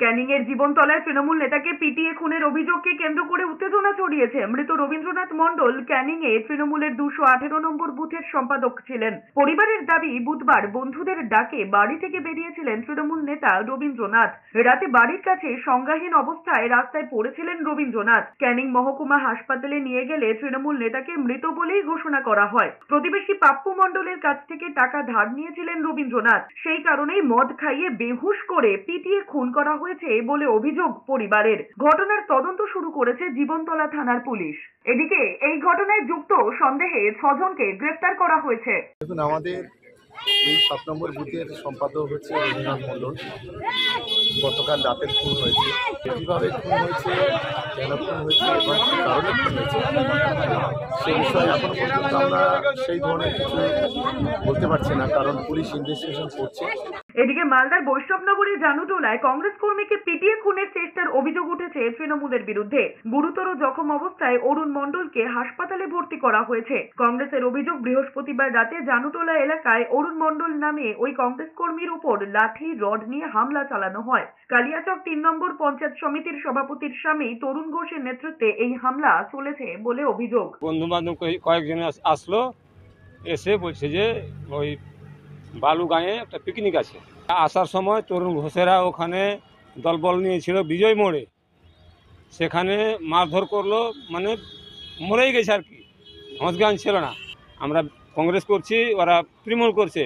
ক্যানিং এর জীবনতলায় তৃণমূল নেতাকে পিটিয়ে খুনের অভিযোগকে কেন্দ্র করে উত্তেজনা ছড়িয়েছে। মৃত রবীন্দ্রনাথ মণ্ডল ক্যানিং এ তৃণমূলের 218 নম্বর বুথের সম্পাদক ছিলেন। পরিবারের দাবি, বুধবার বন্ধুদের ডাকে বাড়ি থেকে বেরিয়েছিলেন তৃণমূল নেতা রবীন্দ্রনাথ। রাতে বাড়ির কাছে সংজ্ঞাহীন অবস্থায় রাস্তায় পড়েছিলেন রবীন্দ্রনাথ। ক্যানিং মহকুমা হাসপাতালে নিয়ে গেলে তৃণমূল নেতাকে মৃত বলেই ঘোষণা করা হয়। প্রতিবেশী পাপ্পু মণ্ডলের কাছ থেকে টাকা ধার নিয়েছিলেন রবীন্দ্রনাথ, সেই কারণেই মদ খাইয়ে বেহুশ করে পিটিয়ে খুন করা হয়েছে বলে অভিযোগ পরিবারের। ঘটনার তদন্ত শুরু করেছে জীবনতলা থানার পুলিশ। এদিকে এই ঘটনায় যুক্ত সন্দেহে 6 জনকে গ্রেফতার করা হয়েছে। দেখুন, আমাদের এই 7 নম্বর বুথের সম্পাদক হচ্ছে রবীন্দ্রনাথ মণ্ডল। গতকাল রাতে খুন হয়েছে। কীভাবে খুন হয়েছে, কেন খুন হয়েছে এবং কী কারণে খুন হয়েছে সেই বিষয়ে এখনো পর্যন্ত আমরা সেই ধরনের কিছু বলতে পারছি না, কারণ পুলিশ ইনভেস্টিগেশন করছে। এদিকে মালদার বৈষ্ণবনগরের জানুটোলায় কংগ্রেস কর্মীকে পিটিয়ে খুনের চেষ্টার অভিযোগ উঠেছে তৃণমূলের বিরুদ্ধে। গুরুতর জখম অবস্থায় অরুণ মণ্ডলকে হাসপাতালে ভর্তি করা হয়েছে। কংগ্রেসের অভিযোগ, বৃহস্পতিবার রাতে জানুটোলা এলাকায় অরুণ মণ্ডল নামে ওই কংগ্রেস কর্মীর উপর লাঠি রড নিয়ে হামলা চালানো হয়। কালিয়াচক 3 নম্বর পঞ্চায়েত সমিতির সভাপতির স্বামী তরুণ ঘোষের নেতৃত্বে এই হামলা চলেছে বলে অভিযোগ। বন্ধু বান্ধব কয়েকজন আসলো, এসে বলছে যে ওই বালুগাঁয়ে একটা পিকনিক আছে। আসার সময় তরুণ ঘোষেরা ওখানে দলবল নিয়েছিল বিজয় মোড়ে, সেখানে মারধর করলো, মানে মরেই গেছে আর কি, হোঁচগান ছিল না। আমরা কংগ্রেস করছি, ওরা তৃণমূল করছে।